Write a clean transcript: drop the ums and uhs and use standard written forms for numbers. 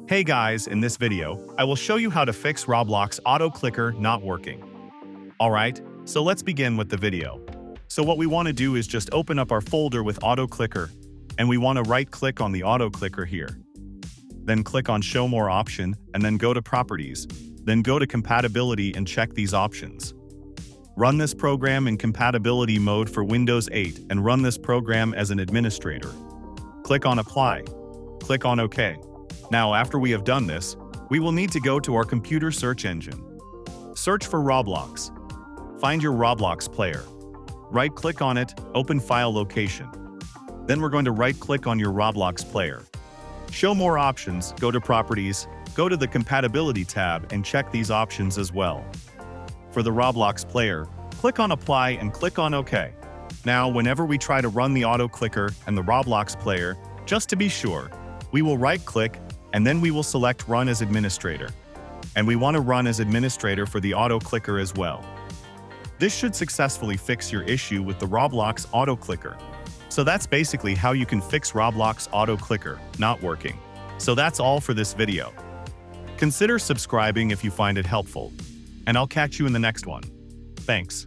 Hey guys, in this video, I will show you how to fix Roblox auto clicker not working. Alright, so let's begin with the video. So what we want to do is just open up our folder with auto clicker, and we want to right click on the auto clicker here. Then click on show more option, and then go to properties. Then go to compatibility and check these options. Run this program in compatibility mode for Windows 8 and run this program as an administrator. Click on apply. Click on OK. Now, after we have done this, we will need to go to our computer search engine. Search for Roblox. Find your Roblox player. Right-click on it, open file location. Then we're going to right-click on your Roblox player. Show more options, go to properties, go to the compatibility tab and check these options as well. For the Roblox player, click on apply and click on OK. Now, whenever we try to run the auto clicker and the Roblox player, just to be sure, we will right-click and then we will select Run as Administrator. And we want to run as administrator for the auto clicker as well. This should successfully fix your issue with the Roblox auto clicker. So that's basically how you can fix Roblox auto clicker not working. So that's all for this video. Consider subscribing if you find it helpful. And I'll catch you in the next one. Thanks.